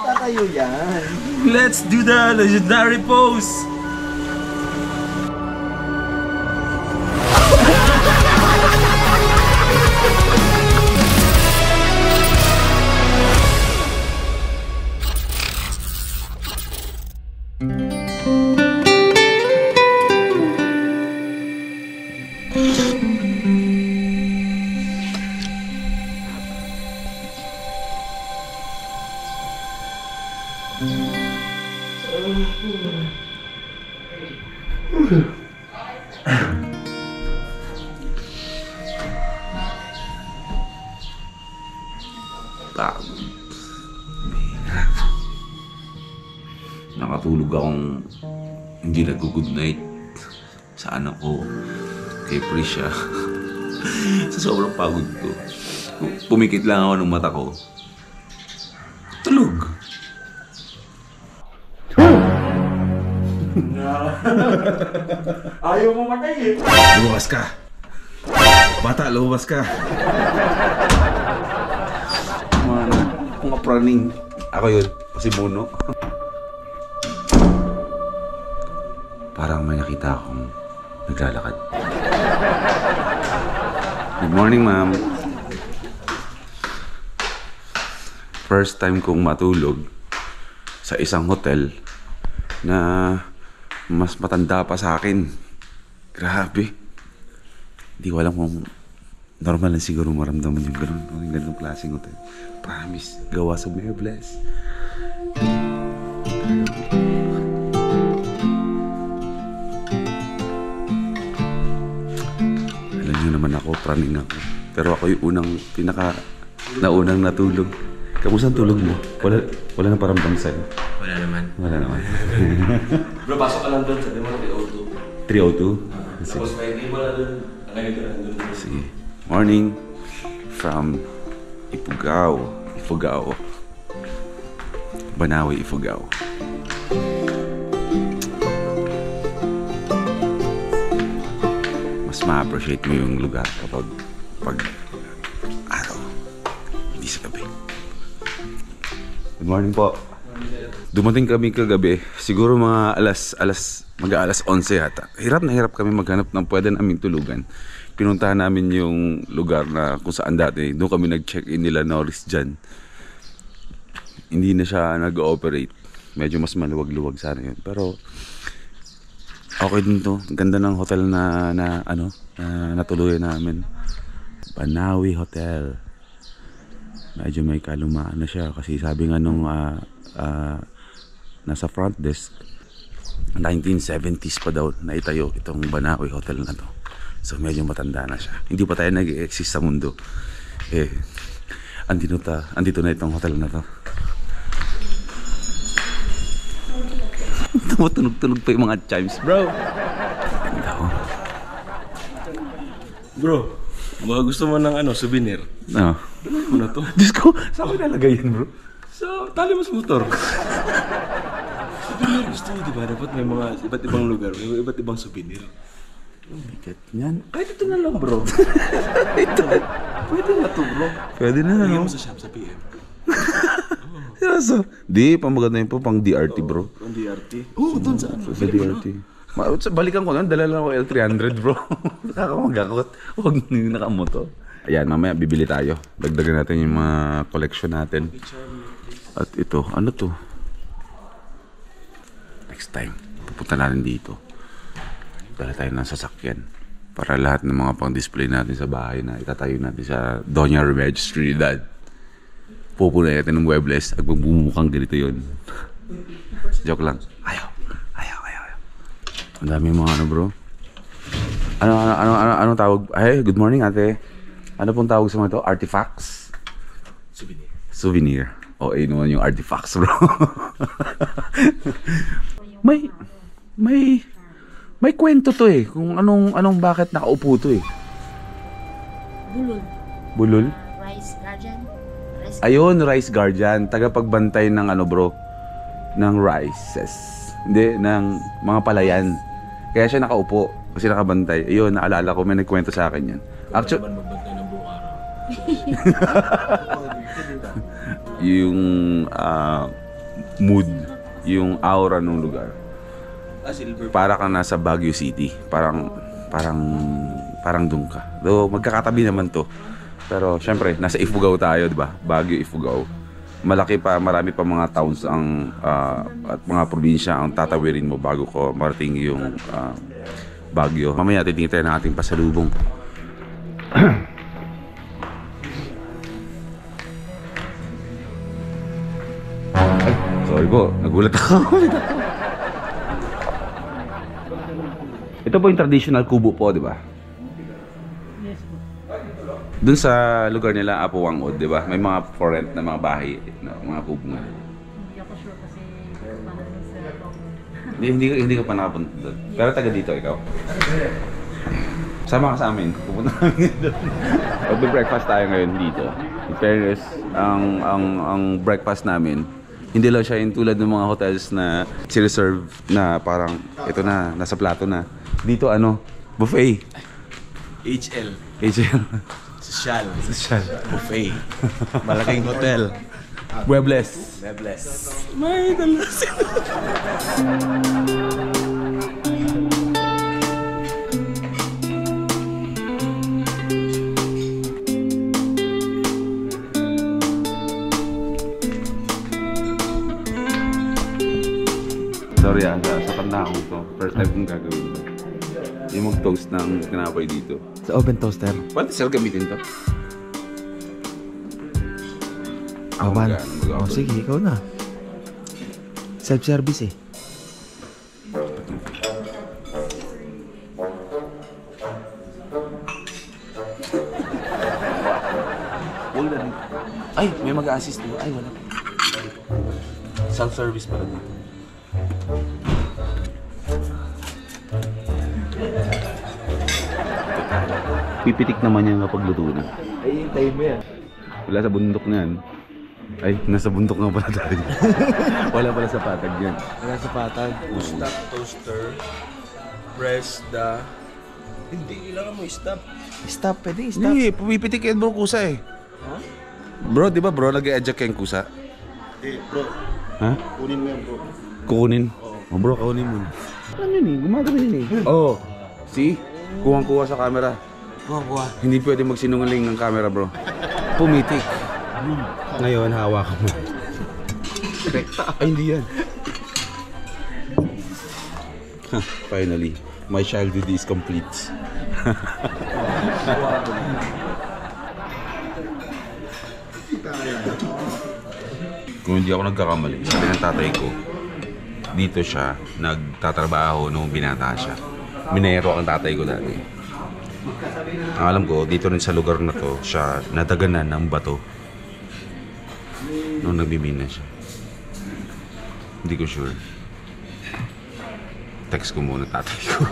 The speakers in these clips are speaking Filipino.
Tatayo yan. Let's do the legendary pose. Nakatulog akong hindi nag-good night sa anak ko, kay Prisha. Sa sobrang pagod ko, pumikit lang ako ng mata ko. Tulog. Ayaw mo matay eh. Lumabas ka. Bata, lumabas ka. Mga praning. Ako yun, si Muno. Parang may nakita akong naglalakad. Good morning, ma'am. First time kong matulog sa isang hotel na mas matanda pa sa akin. Grabe. Hindi ko alam kung normal na siguro maramdaman yung ganun klaseng hotel. Promise, gawa sa Mayorbless. Alam niyo naman ako, praning ako. Pero ako yung naunang natulog. Kamusta ang tulog mo? Wala nang paramdam sa'yo? Wala naman. Wala naman. Bro, pasok ka lang doon. Sabi mo 302? 302? Tapos may hindi mo na doon. Ang ganito lang doon. Sige. Morning from Ifugao. Banawe, Ifugao. Mas ma-appreciate mo yung lugar kapag araw, hindi sa gabi. Good morning po. Dumating kami kagabi, siguro mga mag-alas 11 yata. Hirap na hirap kami maghanap ng pwede naming tulugan. Pinuntahan namin yung lugar na kung saan dati, doon kami nag-check-in nila Norris dyan. Hindi na siya nag-ooperate. Medyo mas maluwag-luwag sana yun. Pero okay din to. Ganda ng hotel na natuluyan namin. Banawe Hotel. Medyo may kalumaan na siya kasi sabi nga nung nasa front desk 1970s pa daw na itayo itong Banawe Hotel na to. So medyo matanda na siya. Hindi pa tayo nag-exist sa mundo. Andito na itong hotel na to. Tumutunog-tunog pa yung mga chimes, bro. Ganda ko. Bro, baka gusto mo ng souvenir? No. Dalawa mo na to. Diyos ko, saan ko nalagay yan, bro? So, tali mo sa motor. Souvenir gusto mo, di ba? Dapat may mga iba't ibang lugar, may iba't ibang souvenir. Bigat yan. Kahit ito na lang, bro. Ito. Pwede na to, bro. Pwede na, Lagyan no? mo sa shop, sa PM. Seryoso? Di, pamaganda yun po, pang DRT, bro. Ang DRT? Oo, doon sa ano. Sa DRT. Balikan ko nun, dala lang ako L300, bro. Nakakamagakot. Huwag nang nakamoto. Ayan, mamaya bibili tayo. Dagdagan natin yung mga collection natin. At ito, ano to? Next time, pupunta natin dito. Dala tayo ng sasakyan. Para lahat ng mga pang-display natin sa bahay na itatayo natin sa Doña Remedios Trinidad. Pupunan natin ng Webless at magbumukhang ganito yun. Joke lang. Ayaw. Ang dami mga bro. Anong tawag? Ay, good morning ate. Ano pong tawag sa mga ito? Artifacts? Souvenir. O, naman yung artifacts, bro. May kwento to eh. Kung bakit nakaupo to eh. Bulol? Rice Guardian. Ayun, Rice Guardian. Tagapagbantay ng bro. Ng rices. Hindi, ng mga palayan. Kaya siya nakaupo. Kasi nakabantay. Ayun, naalala ko. May nagkwento sa akin yan. Actually, magbantay ng buong araw. yung mood, yung aura ng lugar. Silver. Para kang nasa Baguio City. Parang doon ka. Though magkakatabi naman to. Pero syempre, nasa Ifugao tayo, di ba? Baguio, Ifugao. Malaki pa, marami pa mga towns ang at mga probinsya ang tatawirin mo bago ko marating yung Baguio. Mamaya titingin tayo ng ating pasalubong. Ay, sorry po, nagulat ako. Ito po yung traditional kubo po, di ba? Doon sa lugar nila, Apo Wangod, di ba? May mga for rent na mga bahay, mga kubo nga. Hindi ako sure kasi pangalan sa Wangod. Hindi ka pa nakapunta doon. Pero taga dito ikaw. Sama ka sa amin. Pupunta namin doon. Magbe-breakfast tayo ngayon dito. In fairness, ang breakfast namin, hindi lang siya yung tulad ng mga hotels na siniserve na parang ito na, nasa plato na. Dito buffet. HL. Social. Buffet. Malaking hotel. Muebles. May dalas. Sorry sa tanda ko to. First time kong gagawin to. Yung mag-toast ng tinapay dito. Sa oven toaster. Pwede sila gamitin to? Awan. mag-oven. Oh, sige, ikaw na. Self-service eh. Wala rin. Ay, may mag-assist mo. Ay, wala. Self-service pala dito. Pipitik naman yan kapag luto na. Ay, hintayin mo yan. Wala sa bundok na yan. Ay, nasa bundok nga pala tayo. Wala pala sa patag yan. Wala sa patag. Stop toaster. Press the... Hindi, kailangan mo stop. Stop, pwede stop. Hindi, pumipitik yan bro kusa eh. Ha? Bro, di ba bro, nag-e-adjust kayong kusa? Bro, Ha? kunin mo yan bro. Kukunin? Oh bro, kukunin mo. Ano yun eh? Gumagano yun eh. Oh, see? Kuwang-kuha sa camera. Buwa. Hindi pwede magsinungaling ng camera bro. Pumitik. Ngayon, hawakan mo. Ay, hindi yan. Finally, my childhood is complete. Kung hindi ako nagkakamali, sabi ng tatay ko, dito siya nagtatrabaho nung binata siya. Minero ang tatay ko dati. Ang alam ko, dito rin sa lugar na to, siya nadaganan ng bato. Nung nagbimina siya. Hindi ko sure. Text ko muna tatay ko.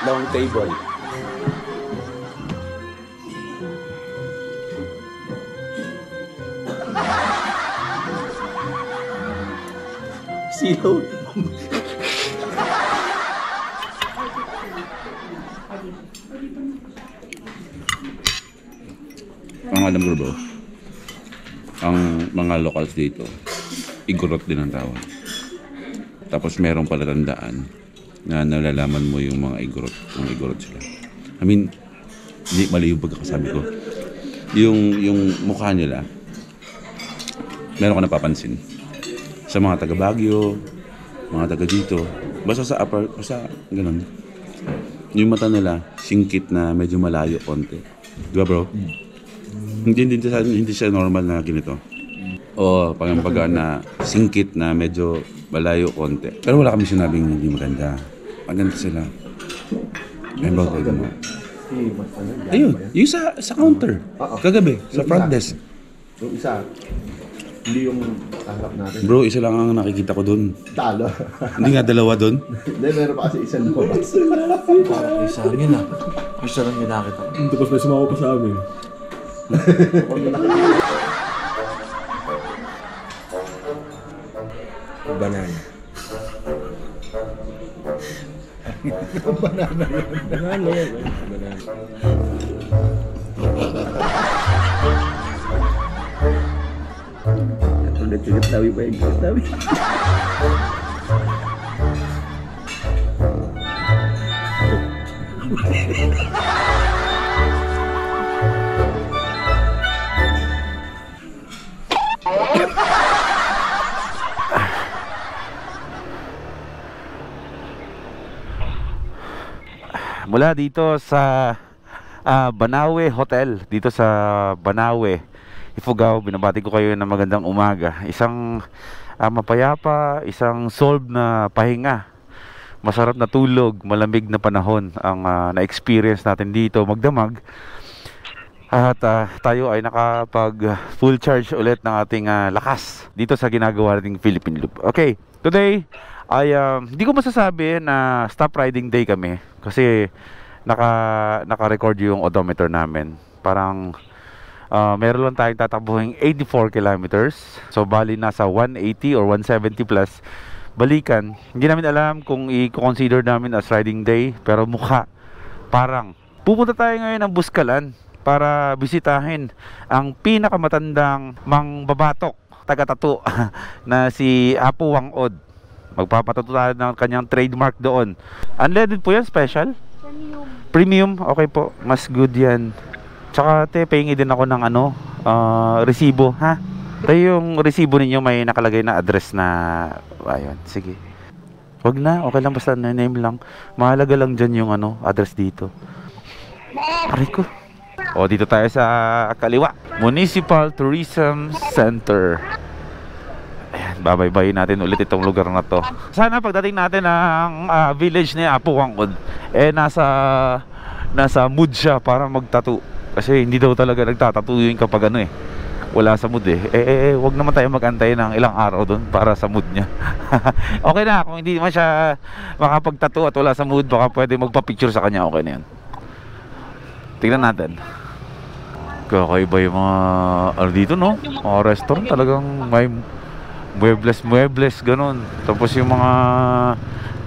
Long table. Silaw. Ang alam ko bro, ang mga locals dito, igorot din ang tawag. Tapos meron pala tandaan na nalalaman mo yung mga igorot, kung igorot sila. I mean, hindi mali yung pagkakasabi ko. Yung mukha nila, meron ka napapansin. Sa mga taga Baguio, mga taga dito, basta sa upper, basta ganun. Yung mata nila, singkit na medyo malayo konti. Di ba bro? Hindi siya normal na ganito. O pag na singkit na medyo malayo konti. Pero wala kami sinabing hindi maganda. Maganda sila. Ayun ba kayo mo? Ayun, yung sa counter. Kagabi, sa front desk. Yung isa, hindi yung tanggap natin. Bro, isa lang ang nakikita ko dun. Talo. Hindi nga dalawa dun. Hindi, meron pa kasi isang lumabas. Parang isa lang yun ah. Isa lang yun nakita ko. Tapos may sumako pa sa amin. Banana. Banana yan. Banana. Ulit sigat tawi pa yung sigat tawi. Mula dito sa Banawe Hotel, dito sa Banawe, Ifugao, binabati ko kayo ng magandang umaga. Isang mapayapa, isang solve na pahinga, masarap na tulog, malamig na panahon ang na-experience natin dito magdamag. At tayo ay nakapag full charge ulit ng ating lakas dito sa ginagawa nating Philippine Loop. Okay, today ay hindi ko masasabi na stop riding day kami kasi naka-record yung odometer namin. Parang meron lang tayong tatakbuhin 84 kilometers. So bali nasa 180 or 170 plus balikan. Hindi namin alam kung i-consider namin as riding day, pero mukha parang pupunta tayo ngayon ng Buskalan para bisitahin ang pinakamatandang mangbabatok, taga-tattoo na si Apo Wangod. Magpapatato tayo ng kanyang trademark doon. Unleaded po yan, special? Premium, okay po. Mas good yan. Tsaka te, pahingi din ako ng resibo, ha? Tayo yung resibo ninyo may nakalagay na address na, ayun, sige. Wag na, okay lang, basta name lang. Mahalaga lang dyan yung address dito. Aray ko. O, dito tayo sa kaliwa. Municipal Tourism Center. Ayan, babaybayin natin ulit itong lugar na to. Sana pagdating natin ng village ni Apo Wangod, nasa mood siya para magtattoo. Kasi hindi daw talaga nagtatattoo yun kapag wala sa mood wag naman tayo magantay ng ilang araw doon para sa mood niya. Okay na, kung hindi naman siya makapagtattoo at wala sa mood, baka pwede magpa-picture sa kanya, okay na yan. Tingnan natin. Kakaiba yung mga dito, no? Mga restaurant talagang may muebles, ganun. Tapos yung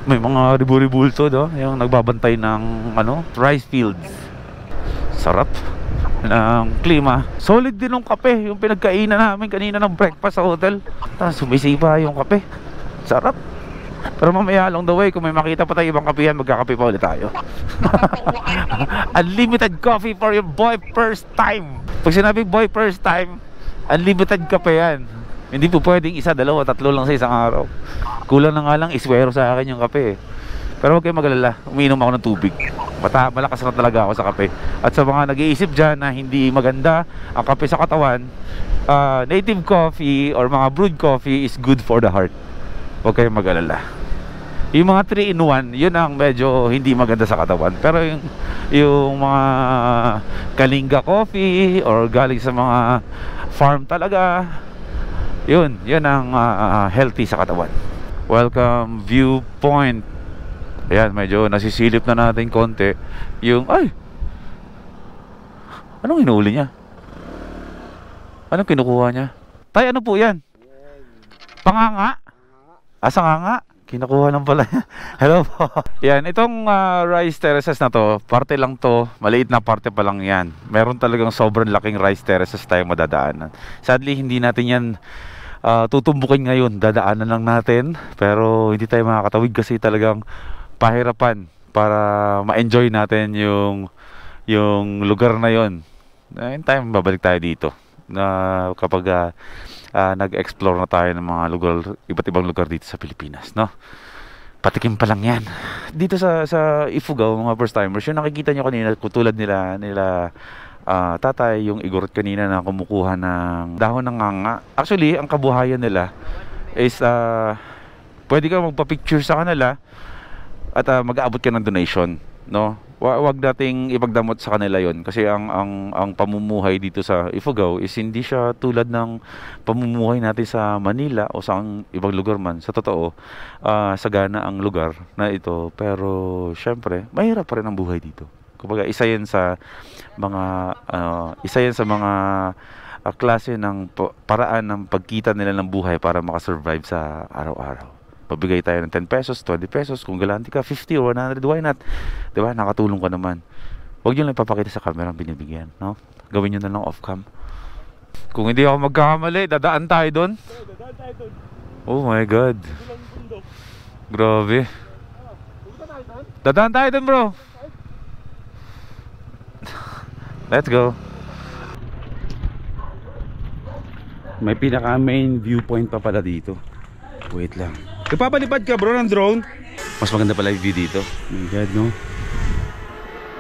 may mga ribu-ribulto, yung nagbabantay ng rice fields. Sarap ng klima. Solid din yung kape, yung pinagkainan namin kanina ng breakfast sa hotel. Sumisipa yung kape. Sarap. Pero mamaya along the way, kung may makita pa tayo ibang kapihan, magkakape pa ulit tayo. Unlimited coffee for your boy first time. Pag sinabi boy first time, unlimited kape yan. Hindi po pwedeng isa, dalawa, tatlo lang sa isang araw. Kulang na nga lang iswero sa akin yung kape. Pero huwag kayong magalala, umiinom ako ng tubig. Malakas na talaga ako sa kape. At sa mga nag-iisip dyan na hindi maganda ang kape sa katawan, native coffee or mga brewed coffee is good for the heart. Huwag kayong mag-alala. Yung mga 3-in-1, yun ang medyo hindi maganda sa katawan. Pero yung mga Kalinga coffee or galing sa mga farm talaga, yun ang healthy sa katawan. Welcome viewpoint. Ayan, medyo nasisilip na natin konti. Anong hinuuli niya? Anong kinukuha niya? Tay, ano po yan? Panganga? Asa nga? Kinukuha lang pala. Hello po. Yan, itong rice terraces na to, parte lang to, maliit na parte pa lang yan. Meron talagang sobrang laking rice terraces tayong madadaanan. Sadly, hindi natin yan tutumbukin ngayon. Dadaanan lang natin, pero hindi tayo makakatawid kasi talagang pahirapan para ma-enjoy natin yung lugar na yon. In time, babalik tayo dito na kapag nag-explore na tayo ng mga lugar, iba't ibang lugar dito sa Pilipinas, no? Patikim pa lang yan. Dito sa Ifugao, mga first timers, yung nakikita nyo kanina, tulad nila tatay, yung igorot kanina na kumukuha ng dahon ng nganga. Actually, ang kabuhayan nila is pwede ka magpa-picture sa kanila at mag-aabot ka ng donation, no? Wag nating ipagdamot sa kanila yon kasi ang pamumuhay dito sa Ifugao is hindi siya tulad ng pamumuhay natin sa Manila o sa ibang lugar man. Sa totoo, sagana ang lugar na ito, pero syempre mahirap pa rin ang buhay dito. Kumbaga isa yan sa mga klase ng paraan ng pagkita nila ng buhay para makasurvive sa araw-araw. Pabigay tayo ng 10 pesos, 20 pesos, kung galante ka, 50 or 100, why not? Diba? Nakatulong ka naman. Huwag nyo lang ipapakita sa camera ang binibigyan, no? Gawin nyo na lang off-cam. Kung hindi ako magkakamali, dadaan tayo doon? Oh my God. Grabe. Dadaan tayo doon, bro. Let's go. May pinaka main viewpoint pa pala dito. Wait lang. Nagpapalipad ka bro ng drone? Mas maganda pala yung view dito. Oh my God, no?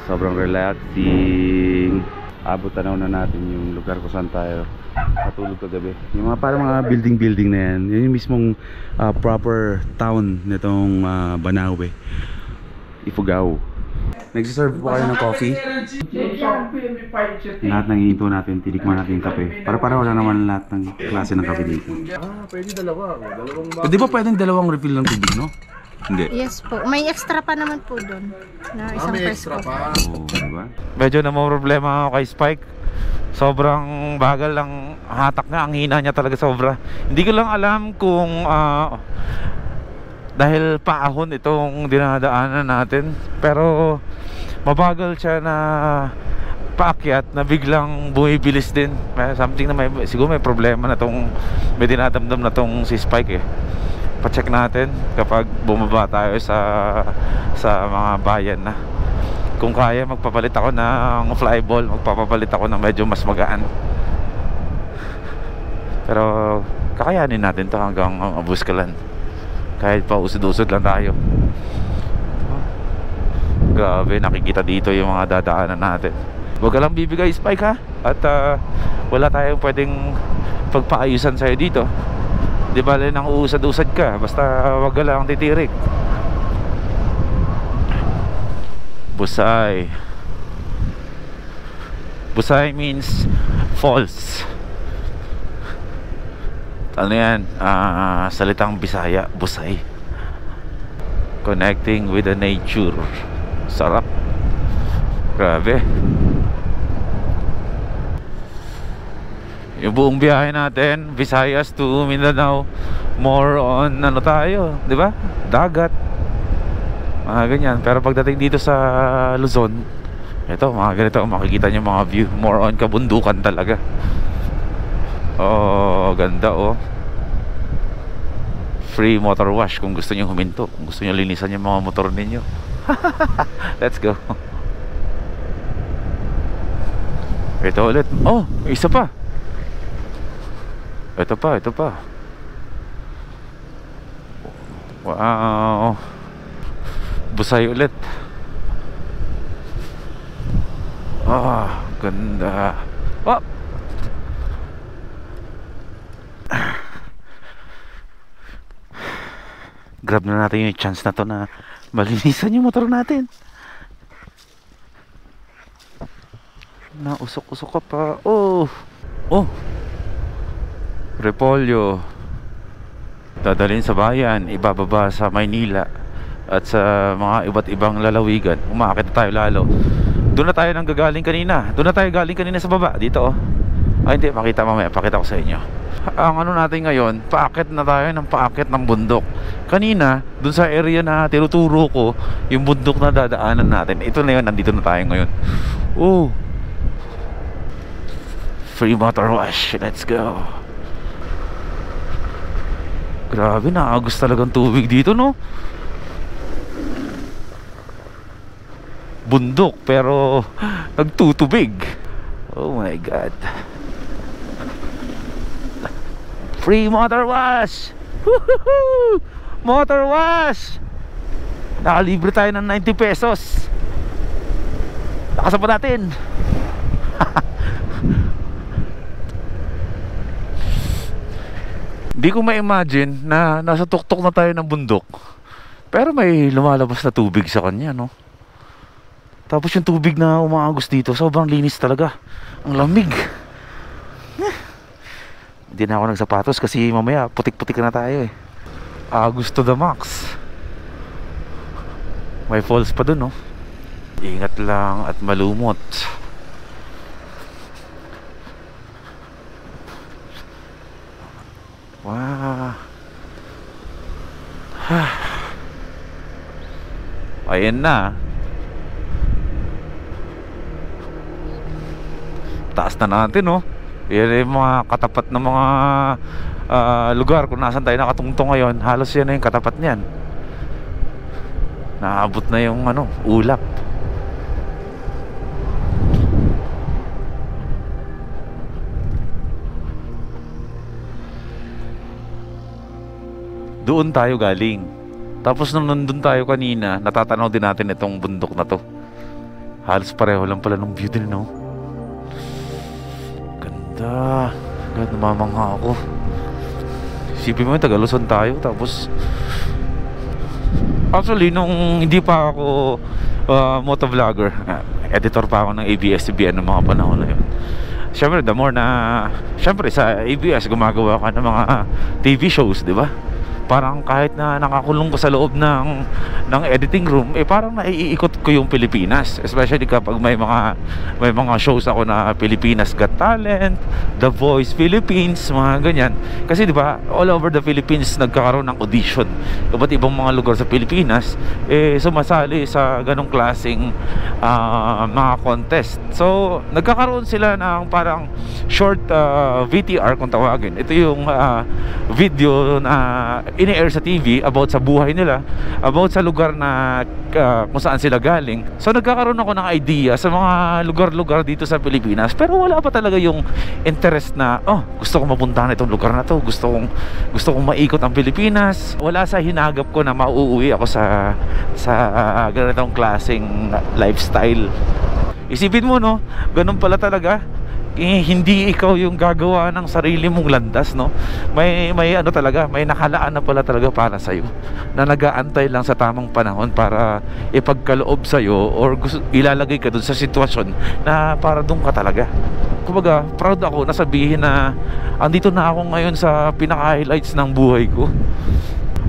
Sobrang relaxing. Abot tanaw na natin yung lugar kung saan tayo natulog kagabi. Yung mga parang mga building na yan. Yan yung mismong proper town nitong Banawe, Ifugao. Nagsiserve po kayo ng coffee. Lahat ng hihinto natin, tinikman natin yung kape. Para wala naman lahat ng klase ng kape dito. Pwede dalawa. Di ba pwedeng dalawang refill ng tubig, no? Hindi. Yes po. May extra pa naman po doon. Na isang May press extra po. pa. Oo, diba? Medyo na mo problema ako kay Spike. Sobrang bagal lang hatak niya. Ang hina niya talaga sobra. Hindi ko lang alam kung dahil paahon itong dinadaanan natin, pero mabagal siya na paakyat na biglang bumibilis din. May something na siguro may problema na tong, may dinadamdam na tong si Spike eh. Pa-check natin kapag bumaba tayo sa mga bayan na. Kung kaya, magpapalit ako ng flyball, magpapalit ako ng medyo mas magaan. Pero kakayanin natin to hanggang Abuskalan. Kahit pa usod-usod lang tayo. Grabe, nakikita dito yung mga dadaanan natin. Huwag ka lang bibigay, Spike, ha? At wala tayong pwedeng pagpaayusan sa'yo dito. Di ba nang uusad-usad ka? Basta wag ka lang titirik. Busay. Busay means falls. Ano yan? Salitang Bisaya, Busay. Connecting with the nature. Sarap. Grabe. Yung buong biyahe natin, Visayas to Mindanao, more on ano tayo, di ba? Dagat. Mga ganyan. Pero pagdating dito sa Luzon, ito, mga ganito ang makikita nyo mga view. More on kabundukan talaga. Oh, ganda oh. Free motor wash kung gusto niyo huminto, kung gusto niyo linisan yung mga motor ninyo. Let's go. Ito ulit. Oh, isa pa. Ito pa. Wow. Busay ulit. Ah, ganda. Oh. Grab na natin yung chance na to na malinisan yung motor natin. Nausok-usok ka pa. Oh. Repolyo. Dadalhin sa bayan, ibababa sa Maynila at sa mga iba't ibang lalawigan. Umaakit tayo lalo. Doon na tayo nang gagaling kanina. Doon na tayo galing kanina sa baba. Dito oh. Ay hindi, makita mamaya. Pakita ko sa inyo. Ang ano natin ngayon, paakit na tayo ng paakit ng bundok. Kanina, dun sa area na tinuturo ko, yung bundok na dadaanan natin. Ito na yun, nandito na tayo ngayon. Oh, free motor wash. Let's go. Grabe, naagos talagang tubig dito, no? Bundok, pero nagtutubig. Oh my God. Free motor wash! Woohoo! Motor wash! Nakalibre tayo ng 90 pesos. Lakasan pa natin. Hindi ko ma-imagine na nasa tuktok na tayo ng bundok, pero may lumalabas na tubig sa kanya, no? Tapos yung tubig na umaagos dito, sobrang linis talaga. Ang lamig. Hindi na ako nagsapatos kasi mamaya putik-putik na tayo eh. Agos to the max. May falls pa dun, no? Ingat lang at malumot. Ayan na. Taas na natin, no? Yan yung mga katapat ng mga lugar kung nasan tayo nakatungtong ngayon. Halos yan na yung katapat niyan. Naabot na yung ulap. Doon tayo galing. Tapos nung nandun tayo kanina, natatanaw din natin itong bundok na to. Halos pareho lang pala ng view din, no? Ganda. God, namamangha ako. Isipin mo, taga Luzon tayo. Tapos actually, nung hindi pa ako motovlogger, editor pa ako ng ABS-CBN ng mga panahon na yun. Siyempre, the more na siyempre sa ABS gumagawa ka ng mga TV shows, di ba? Parang kahit na nakakulong ko sa loob ng editing room, parang naiikot ko yung Pilipinas. Especially kapag may mga shows ako na Pilipinas Got Talent, The Voice Philippines, mga ganyan. Kasi di ba, all over the Philippines nagkakaroon ng audition. Iba't ibang mga lugar sa Pilipinas sumasali sa ganong klaseng mga contest. So, nagkakaroon sila ng parang short VTR kung tawagin. Ito yung video na ini-air sa TV about sa buhay nila, about sa lugar na kung saan sila galing. So nagkakaroon ako ng idea sa mga lugar-lugar dito sa Pilipinas, pero wala pa talaga yung interest na gusto kong mapuntahan itong lugar na to, gusto kong maikot ang Pilipinas. Wala sa hinagap ko na mauuwi ako sa ganitong klaseng lifestyle. Isipin mo, no, ganun pala talaga. Hindi ikaw yung gagawa ng sarili mong landas, no? May talaga, may nakalaan na pala talaga para sa'yo, na nag-aantay lang sa tamang panahon para ipagkaloob sa'yo or ilalagay ka dun sa sitwasyon na para dun ka talaga. Kumbaga, proud ako na sabihin na andito na ako ngayon sa pinaka-highlights ng buhay ko.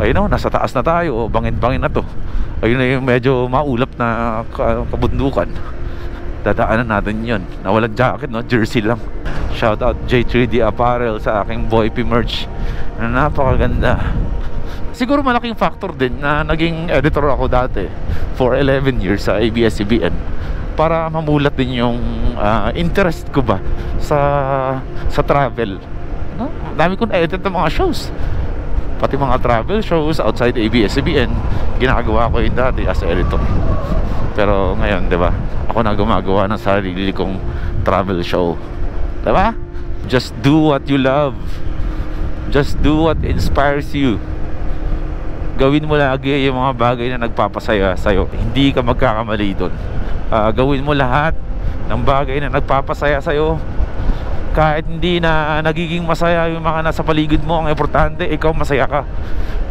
Ayun, nasa taas na tayo, bangin-bangin na to. Ayun na yung medyo maulap na kabundukan. Dadaanan natin yun. Nawalang jacket, no? Jersey lang. Shout out J3D Apparel sa aking Boy P merch na napakaganda. Siguro malaking factor din na naging editor ako dati for 11 years sa ABS-CBN para mamulat din yung interest ko ba sa travel, no? Dami kong edit ng mga shows, pati mga travel shows outside ABS-CBN. Ginagawa ko yun dati as editor. Pero ngayon, di ba, ako na gumagawa ng sarili kong travel show. Di ba? Just do what you love. Just do what inspires you. Gawin mo lagi yung mga bagay na nagpapasaya sa'yo. Hindi ka magkakamali doon. Gawin mo lahat ng bagay na nagpapasaya sa'yo. Kahit hindi na nagiging masaya yung mga nasa paligid mo, ang importante, ikaw masaya ka.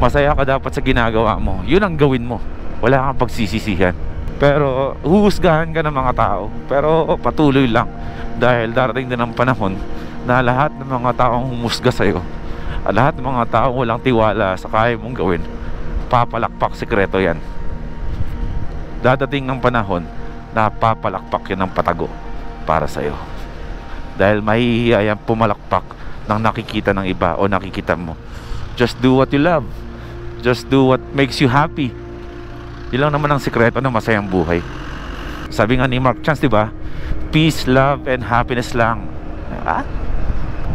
Masaya ka dapat sa ginagawa mo. Yun ang gawin mo. Wala kang pagsisisihan. Pero huhusgahan ka ng mga tao, pero patuloy lang, dahil darating din ang panahon na lahat ng mga taong humusga sa'yo, lahat ng mga taong walang tiwala sa kaya mong gawin, papalakpak sikreto yan. Dadating ng panahon na papalakpak yan ng patago para sa'yo, dahil mahihiyayang pumalakpak ng nakikita ng iba o nakikita mo. Just do what you love. Just do what makes you happy. Yun lang naman ang sikreto ng masayang buhay. Sabi nga ni Mark Chance, diba? Peace, love, and happiness lang.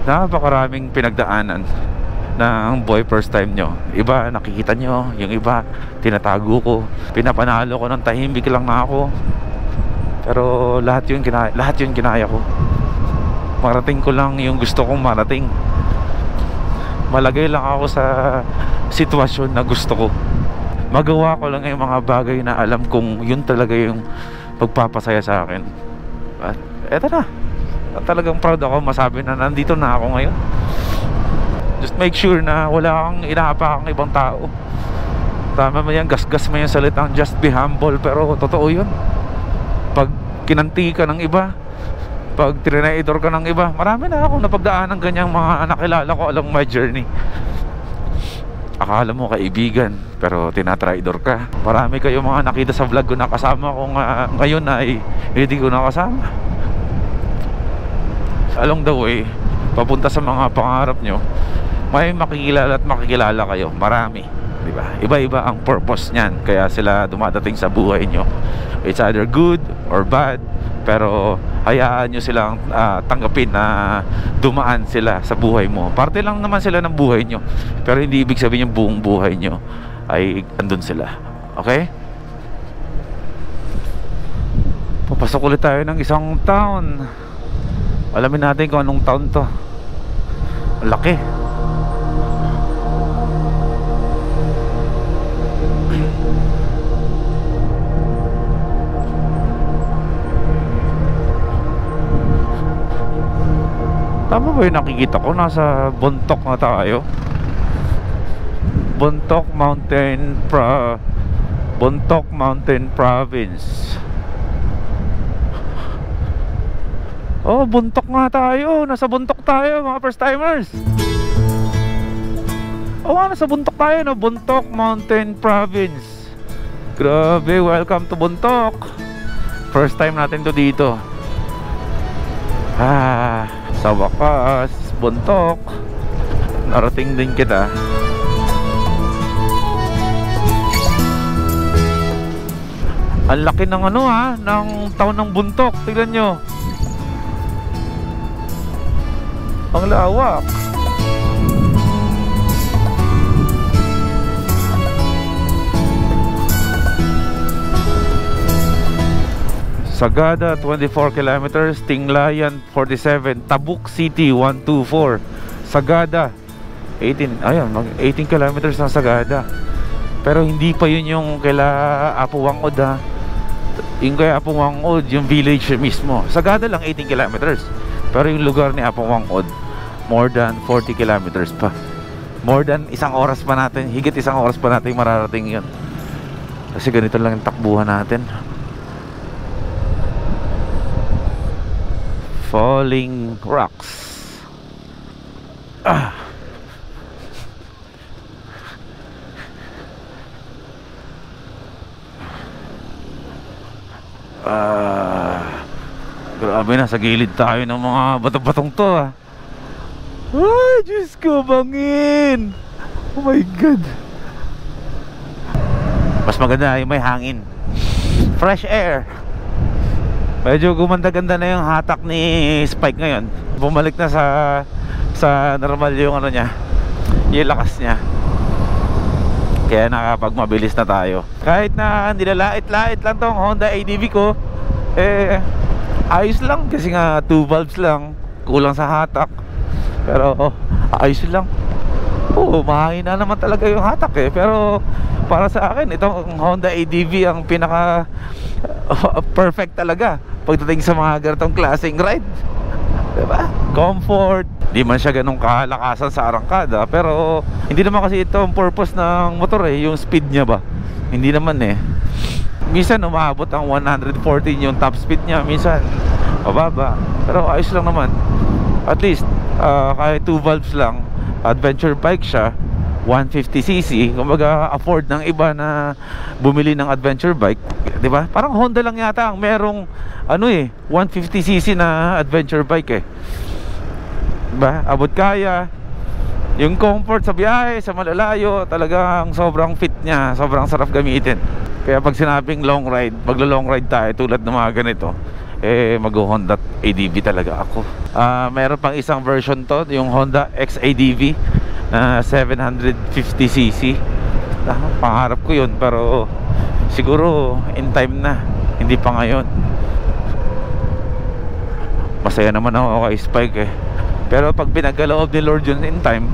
Napakaraming pinagdaanan ng boy first time nyo. Iba nakikita nyo, yung iba tinatago ko, pinapanalo ko ng tahimik lang na ako. Pero lahat yun kinaya ko. Marating ko lang yung gusto kong marating. Malagay lang ako sa sitwasyon na gusto ko. Magawa ko lang yung mga bagay na alam kong yun talaga yung pagpapasaya sa akin. At eto na, talagang proud ako masabi na nandito na ako ngayon. Just make sure na wala kang inaapakang ibang tao. Tama mo yan, gasgas mo yung salitang just be humble, pero totoo yun. Pag kinanti ka ng iba, pag trinidor ka ng iba, marami na akong napagdaan ng ganyang mga nakilala ko along my journey. Akala mo kaibigan, pero tinatraidor ka. Marami kayong mga nakita sa vlog ko na kasama ko ngayon ay hindi ko nakasama. Along the way, papunta sa mga pangarap nyo, may makikilala at makikilala kayo, marami, di ba? Iba-iba ang purpose niyan, kaya sila dumadating sa buhay nyo. It's either good or bad, pero hayaan nyo silang tanggapin na dumaan sila sa buhay mo. Parte lang naman sila ng buhay nyo, pero hindi ibig sabihin yung buong buhay nyo ay andun sila. Okay? Papasok ulit tayo ng isang town. Alamin natin kung anong town to. Laki. Tama ba yung nakikita ko? Nasa Bontoc na tayo. Bontoc Mountain Province. Oh, Bontoc nga tayo. Nasa Bontoc tayo, mga first timers. Oh, nasa Bontoc tayo, no? Bontoc Mountain Province. Grabe, welcome to Bontoc. First time natin to dito. Sa wakas, Bontoc. Narating din kita. Ang laki ng ng town ng Bontoc. Tignan nyo. Ang lawak. Sagada 24 kilometers, Tinglayan 47, Tabuk City 124, Sagada 18. Ayun, 18 kilometers ng Sagada. Pero hindi pa yun yung kaila Apo Wangod, ha. Yung kay Apo Wangod, yung village mismo. Sagada lang 18 kilometers. Pero yung lugar ni Apo Wangod, more than 40 kilometers pa. More than isang oras pa natin, higit isang oras pa natin mararating yun. Kasi ganito lang yung takbuhan natin. Falling rocks. Grabe na, sa gilid tayo ng mga bato-batong to, ah. Ay, Diyos ko, bangin. Oh my God. Mas maganda yung may hangin, fresh air. Medyo gumanda-ganda na yung hatak ni Spike ngayon. Bumalik na sa normal yung niya, yung lakas niya. Kaya nakapagmabilis na tayo. Kahit na nilalait-lait lang tong Honda ADV ko, ayos lang. Kasi nga 2 valves lang, kulang sa hatak. Pero ayos lang. Mahangin na naman talaga yung hatak, Pero para sa akin, itong Honda ADV ang pinaka perfect talaga pagdating sa mga ganitong klaseng ride, diba? Comfort. Di man siya ganong kalakasan sa arangkada, pero hindi naman kasi ito ang purpose ng motor, yung speed niya ba. Hindi naman, minsan umabot ang 114 yung top speed niya, minsan mababa, pero ayos lang naman. At least kahit 2 valves lang, adventure bike siya, 150cc. Kumbaga afford ng iba na bumili ng adventure bike, di ba? Parang Honda lang yata ang merong 150cc na adventure bike, diba? Abot kaya. Yung comfort sa biyahe, sa malalayo, talagang sobrang fit niya, sobrang sarap gamitin. Kaya pag sinabing long ride, maglo-long ride tayo tulad ng mga ganito, mag-Honda ADV talaga ako. Meron pang isang version to, yung Honda XADV na 750cc. Pangarap ko yun, pero siguro in time na, hindi pa ngayon. Masaya naman ako kay Spike, pero pag pinagaloob ni Lord yun in time,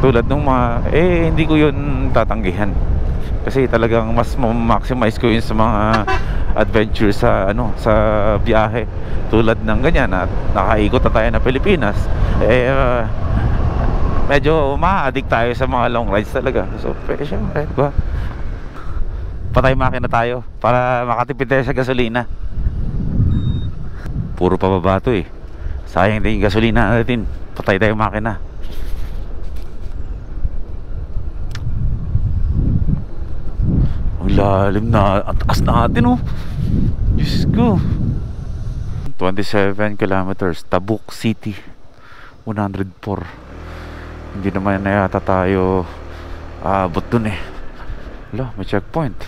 tulad nung mga hindi ko yun tatanggihan. Kasi talagang mas maximize ko yun sa mga adventure sa sa biyahe. Tulad ng ganyan at nakaikot na tayo na Pilipinas, medyo ma-addict tayo sa mga long rides talaga. So syempre, diba? Patay makina tayo para makatipid tayo sa gasolina. Puro pababa to, sayang din yung gasolina natin. Patay tayo makina. Ang lalim na, ang taas natin, Diyos ko. 27 kilometers, Tabuk City 104. Hindi naman na yata tayo aabot dun eh. Wala, may checkpoint.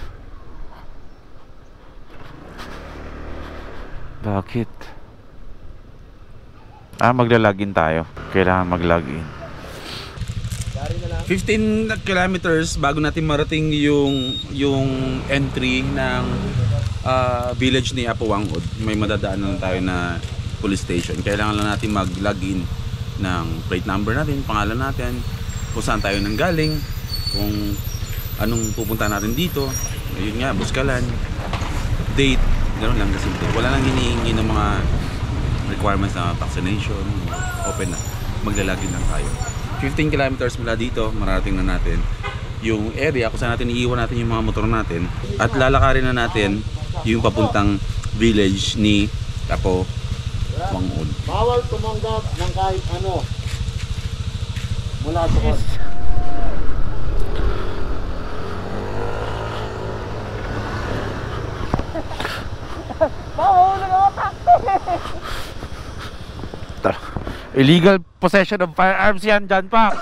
Bakit? Maglalagin tayo. Kailangan maglagin. 15 kilometers bago natin marating yung entry ng village ni Apuangod. May madadaanan tayo na police station. Kailangan lang natin mag-login ng plate number natin, pangalan natin, kung saan tayo nanggaling, kung anong pupunta natin dito. Ayun nga, Buskalan, date, gano'n lang kasi wala nang hinihingi ng mga requirements na vaccination. Open na, maglalagin lang tayo. 15 kilometers mula dito, mararating na natin yung area kung saan natin iiwan natin yung mga motor natin at lalakarin na natin yung papuntang village ni Apuangod. Bawal tumanggap ng kahit ano mula doon. Illegal possession of firearms yan dyan pa.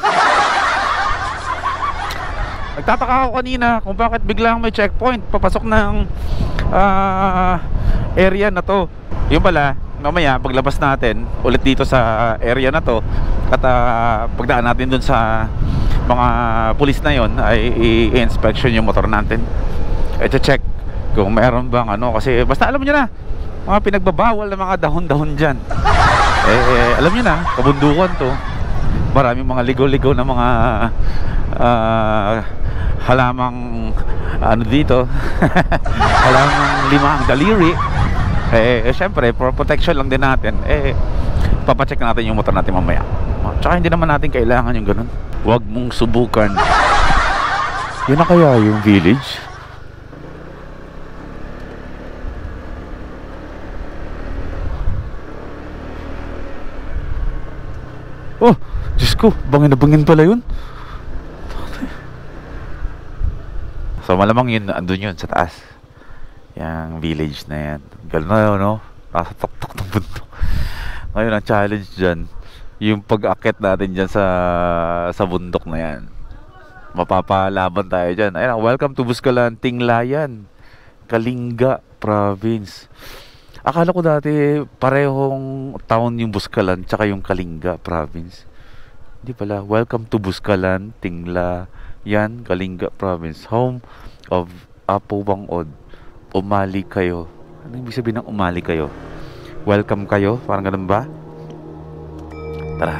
Nagtataka ako kanina kung bakit biglang may checkpoint papasok ng area na to. Yung pala, mamaya paglabas natin ulit dito sa area na to at pagdaan natin dun sa mga pulis na yon ay i-inspection yung motor natin. I-check kung meron bang ano, kasi basta alam niyo na mga pinagbabawal na mga dahon-dahon dyan. Alam niyo na, kabundukan to. Maraming mga ligaw-ligaw na mga halamang ano dito halamang limang daliri. Syempre for protection lang din natin, papacheck natin yung motor natin mamaya. Tsaka hindi naman natin kailangan yung ganun. Huwag mong subukan. Yun na kaya yung village? Oh, Diyos ko, bangin na bangin pala yun. So malamang yun, andun yun sa taas. Yung village na yan. Gano'n na yun, no? Nasa tok-tok ng bundok. Ngayon ang challenge dyan, yung pag-akit natin dyan sa bundok na yan. Mapapalaban tayo dyan. Ayun, welcome to Buskalan, Tinglayan, Kalinga Province. Akala ko dati parehong town yung Buskalan tsaka yung Kalinga Province. Hindi pala. Welcome to Buskalan, Tinglayan, Kalinga Province, home of Apuangod. Umali kayo. Ano ibig sabihin ng umali kayo? Welcome kayo? Parang ganun ba? Tara.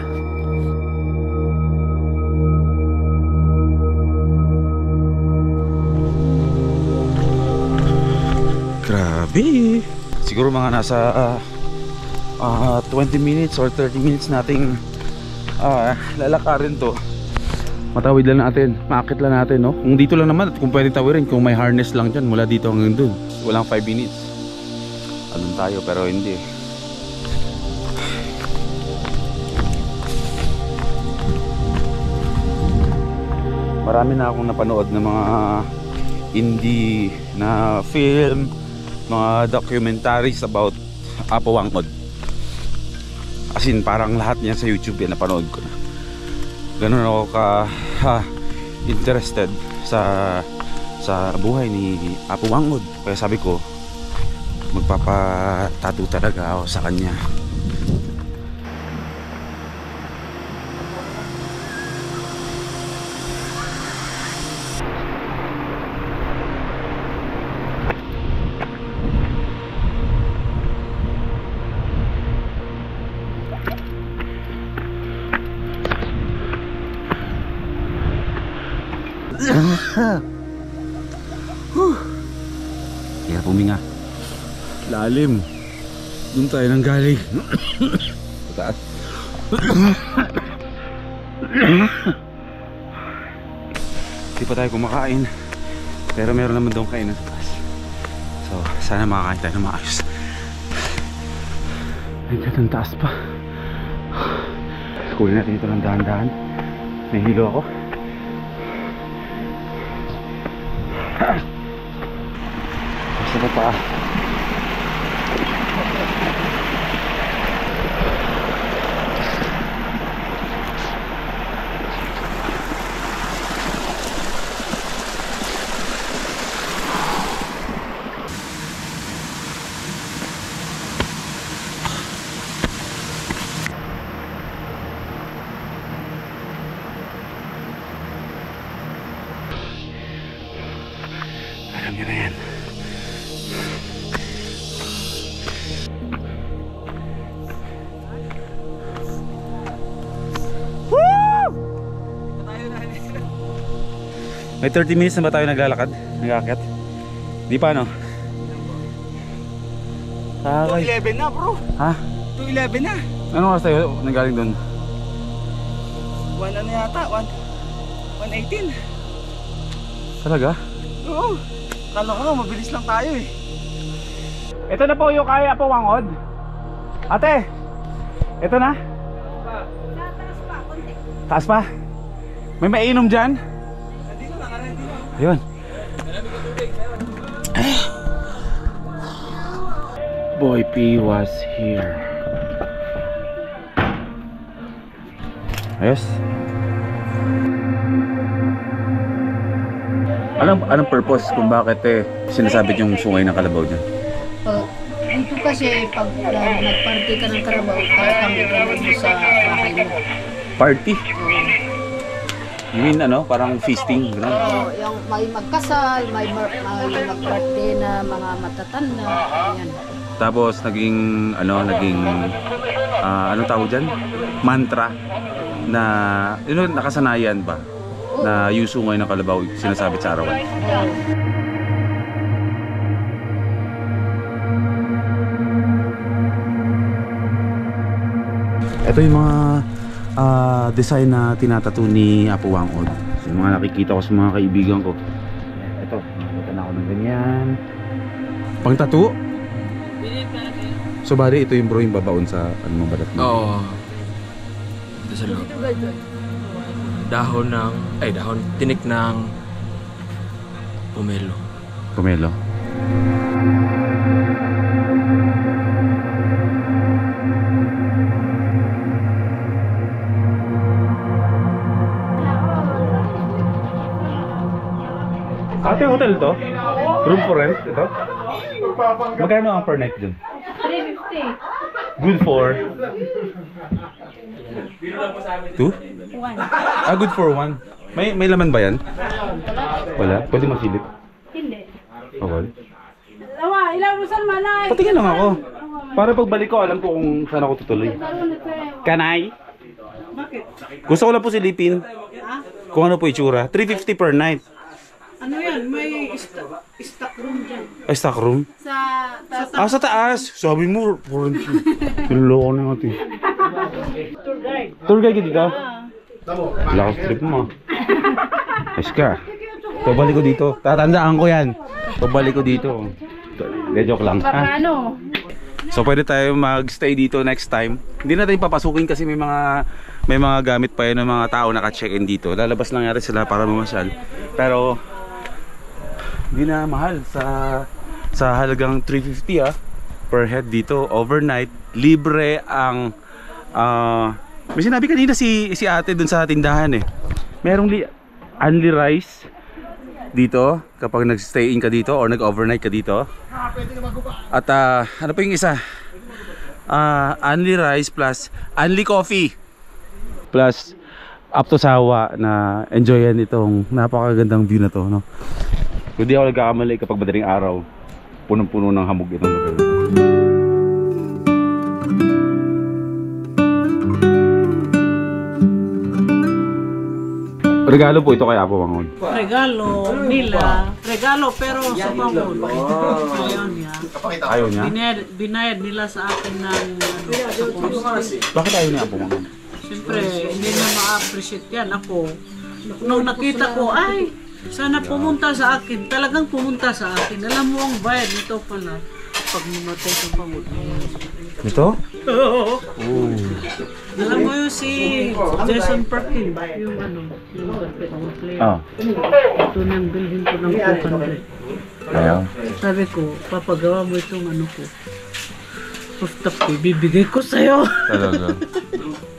Grabe. Siguro mga nasa 20 minutes or 30 minutes nating lalakarin to. Matawid lang natin, maakit lang natin, no? Kung dito lang naman at kung pwede tawirin, kung may harness lang dyan mula dito hanggang dun, walang 5 minutes. Anong tayo pero hindi. Marami na akong napanood ng mga indie na film, mga documentaries about Apuangod. As in, parang lahat niyan sa YouTube yan napanood ko na. Ganun ako interested sa buhay ni Apuangod. Kaya sabi ko, magpapatattoo talaga ako sa kanya. Kaya puminga. Lalim. Doon tayo nang galing. Taas. Hindi pa tayo kumakain, pero meron naman doon kainan sa taas. So sana makakain tayo na maayos. Hanggang ang taas pa. Kunin natin ito ng dahan-dahan. Nahihilo ako. Basta pa pa. nyo na yan. May 30 minutes na ba tayo naglalakad? Nag-aakyat? Di pa, no? 2:11 na bro. Ha? 2:11 na. Anong oras tayo nanggaling doon? 1 ano yata? 1:18. Talaga? Oo. Kala ko nga mabilis lang tayo eh. Ito na po yung kaya po wangod. Ate! Ito na? Taas pa? May mainom dyan? Ayun. Boy P was here. Ayos. Anong purpose kung bakit sinasabit yung sungay ng kalabaw dyan? Dito kasi pag nagparty ka ng Carabao, talagang gagawin mo sa bahay mo. Party? You mean parang feasting? Oo, yung may magkasal, may mag-birthday na mga matatanda, yan. Tapos naging anong tawag dyan? Mantra na nakasanayan ba na yung sungay ng kalabaw sinasabit sa arawan. Ito yung mga design na tinatattoo ni Apo Wangod. So, yung mga nakikita ko sa mga kaibigan ko. Ito, nakikita na ako ng ganyan. Pang tattoo? So bali ito yung bro yung babaon sa ano balat mo? Oo. Ito sa loob. Dahon tinik ng pomelo. Pomelo. Ate, hotel to? Room for rent ito? Magkano ang per night dun? 350. Good for? 2? 1. Good for 1. May laman ba yan? Wala? Pwede masilip? Hindi. Okay. Ilang rusan manay. Patingin lang ako. Para pagbalik ko, alam ko kung saan ako tutuloy. Kanay? Bakit? Gusto ko lang po silipin. Kung ano po itsura. 350 per night. Ano yan? May stock room dyan. Ay, stock room? Sa Sa taas. Sabi mo, niloloko na nga ito. tour guide. Tour guide ka dito? Lakas trip mo. Ayos ka. Pabalik ko dito. Tatandaan ko yan. Pabalik ko dito. Joke lang. Ha? Ano? So pwede tayo mag-stay dito next time. Hindi natin papasukin kasi may mga gamit pa yun ng mga tao naka-check-in dito. Lalabas lang yata sila para mamasyal. Pero hindi na mahal sa halagang 350 per head dito overnight. Libre ang may sinabi kanina si ate dun sa tindahan merong only rice dito kapag nag-stay in ka dito or nag-overnight ka dito. At ano pa yung isa? Only rice plus only coffee plus up to sawa na enjoyan itong napakagandang view na to, no? Kung di ako nagkakamali kapag madaling araw, punong-puno ng hamog itong lugar. Regalo po ito kay Apo Wangod. Regalo nila. Regalo pero sa pamon. Ayaw niya. Ayaw niya? Binayad nila sa akin ng sa post. Bakit ayaw niya Apo Wangod? Siyempre, hindi na ma-appreciate yan. Ako, nung nakita ko, ay, sana pumunta sa akin. Talagang pumunta sa akin. Alam mo ang bayad nito pala. Pag mamatay sa pamon. Ito? Oo. Alam mo yung si Jason Perkins, yung basketball player. Ito nang bilhin ko ng 200. Ayaw. Sabi ko, papagawa mo itong ano ko. Puftap ko, bibigay ko sa'yo. Talaga.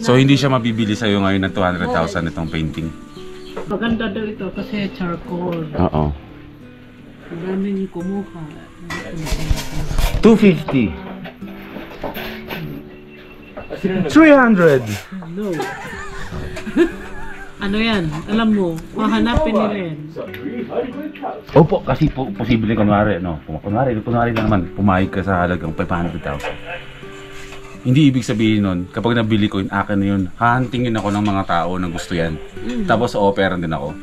So hindi siya mabibili sa'yo ngayon ng 200,000 itong painting? Maganda daw ito kasi charcoal. Oo. Maraming kumuha. 250. 300. No. Ano yan? Alam mo, hahanapin nila yan. Opo, kasi po, posible kunwari, no? Kunwari lang naman, pumayag ka sa halagang 500,000. Hindi ibig sabihin nun, kapag nabili ko yun, akin na yun, hahantingin ako ng mga tao na gusto yan. Tapos o-offeran din ako.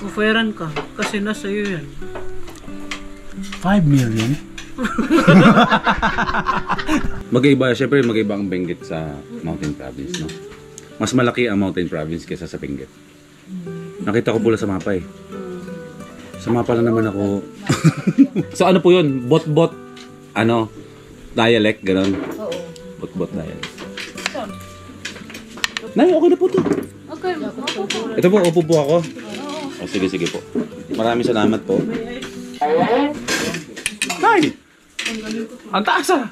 Offeran ka, kasi nasa iyo yan. 5 million? Magkaiba, syempre magkaiba ang Benguet sa Mountain Province, no? Mas malaki ang Mountain Province kaysa sa Benguet. Nakita ko pula sa mapa eh. Sa mapa lang naman ako. So ano po yun? Bot-bot, ano, dialect, gano'n? Oo. Bot-bot dialect. Nay, okay na po to. Okay. Ito po, upo po ako. Oh, sige, sige po. Maraming salamat po. Nay! Ang taas ah!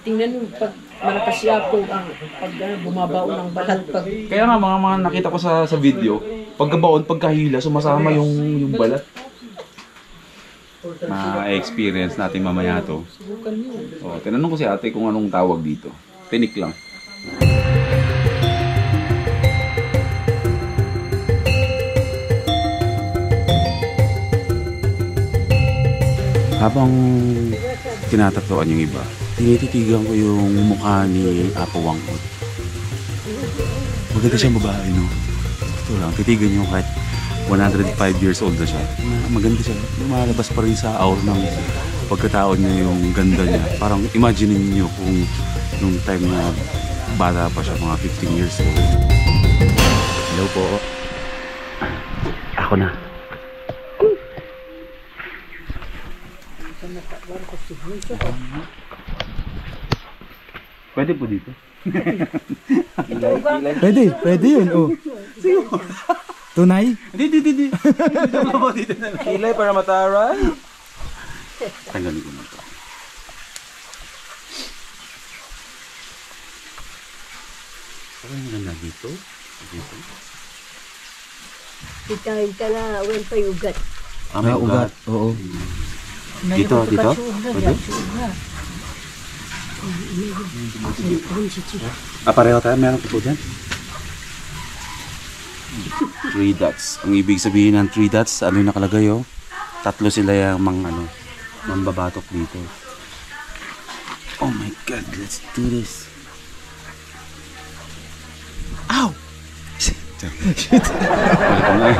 Tingnan mo, pag malakas yapo ang pag bumabaon ng balat pag Kaya nga mga nakita ko sa video, pagkabaon, pagkahila, sumasama yung balat. Ma-experience natin mamaya to. Oh, tinanong ko si ate kung anong tawag dito. Tinik lang. Habang tinatatuan yung iba, tinititigan ko yung mukha ni Apo Wangkot. Maganda siyang babae, no? Ito lang, titigan nyo kahit 105 years old na siya. Maganda siya. Lumalabas pa rin sa aura ng pagkatao niya yung ganda niya. Parang imagine niyo kung nung time na bata pa siya, mga 15 years old. Hello po. Ako na. Pwede po dito. Pwede yun, oh. Siguro. Tunay? Hindi. Kilay para mataray. Tanggalin ko na ito. Parang maganda dito. Dito. itahin ka na, wen pa ugat. May ugat. Oo. Dito. Pwede? Pareho tayo. Meron ko po dyan. 3 dots. Ang ibig sabihin ng 3 dots, ano yung nakalagay, oh? 3 sila yung mambabatok dito. Oh my God, let's do this. Ow! Shit. Balik ko nga.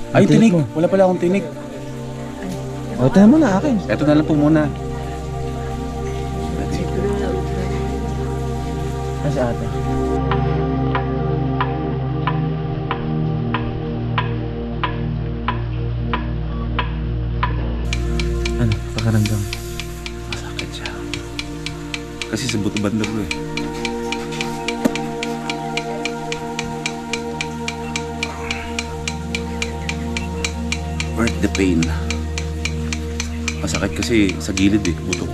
Ay, tinik. Wala pala akong tinik. O, tayo mo na akin. Eto na lang po muna. Ay, sa ate. Ano, pakaramdam? Masakit siya. Kasi sa buto banda ko eh. Worth the pain. Masakit kasi sa gilid eh, buto.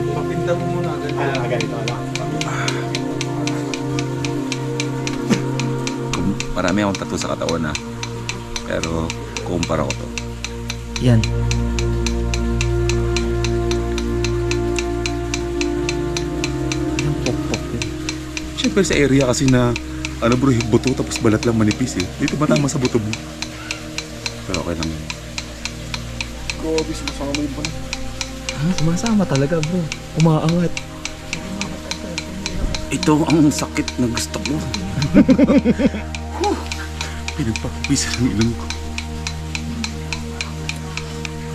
Papinta mo muna. Ganito lang. Marami akong tattoo sa katawan na. Pero kumpara ko to. Yan. Siyempre sa area kasi na ano bro, yung buto tapos balat lang manipis eh. Dito matama sa buto mo. Pero okay lang yun. Grabe, sumasama mo yun pa na. Sumasama talaga, bro. Umaangat. Ito ang sakit na gusto ko. Pinagpapisa ng ilong ko.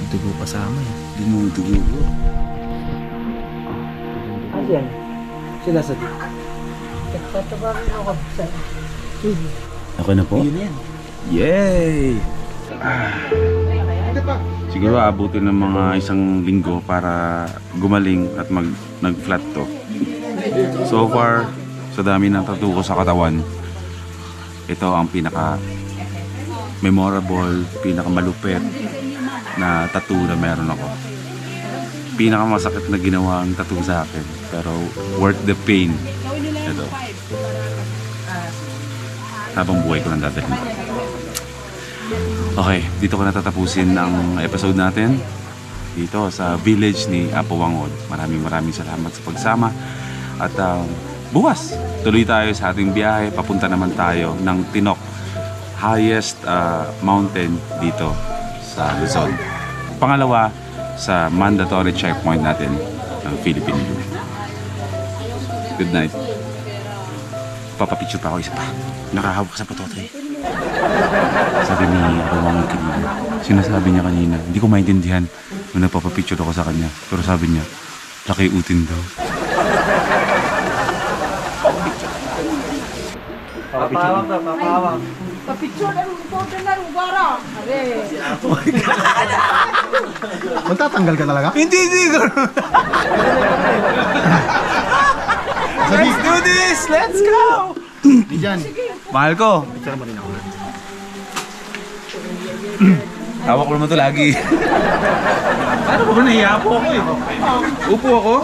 Dugo pasama eh. Dumudugo. Ayan. Sila sa dito. Tatabarin ako sa Okay na po? Yun yan. Yay! Siguro abutin ng mga 1 linggo para gumaling at nag-flat to. So far, sa dami ng tattoo ko sa katawan, ito ang pinaka memorable, pinaka malupit na tattoo na meron ako. pinakamasakit na ginawang tattoo sa akin. Pero worth the pain. Ito. Habang buhay ko nang dadalhin. Okay, dito ko natatapusin ang episode natin. Dito sa village ni Apo Wangod. Maraming salamat sa pagsama. At bukas, tuloy tayo sa ating biyahe. Papunta naman tayo ng Tinok. Highest mountain dito sa Luzon. Pangalawa, sa mandatory checkpoint natin ng Philippine Blue. Good night. Papapicture pa ako isa pa. Nakahawak sa patotoy. Sabi ni Awang kanina. Sinasabi niya kanina. Hindi ko maintindihan nung nagpapapicture ako sa kanya. Pero sabi niya, laki utin daw. Papawag na, papawag. Kapicture na important na rugara. Are. Magtatanggal ka talaga? Hindi. Let's do this! Let's go! Diyan. Mahal ko. Picture mo rin ako. Hawak ko naman ito lagi. Ano ba? Nahiya po ako eh. Upo ako.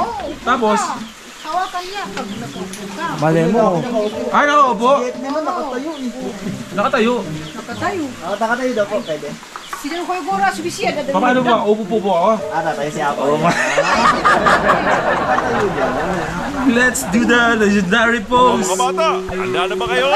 Tapos, Hawakan niya pag nakupo ka. Malay mo. ay nakaupo. Nakatayo. Nakatayo. Nakatayo. Nakatayo daw po, pwede. Sino ko yung gora subisiya na Paano ba? Upo po ako. Tayo si Apo. Let's do the legendary pose. Mga bata, handa na ba kayo?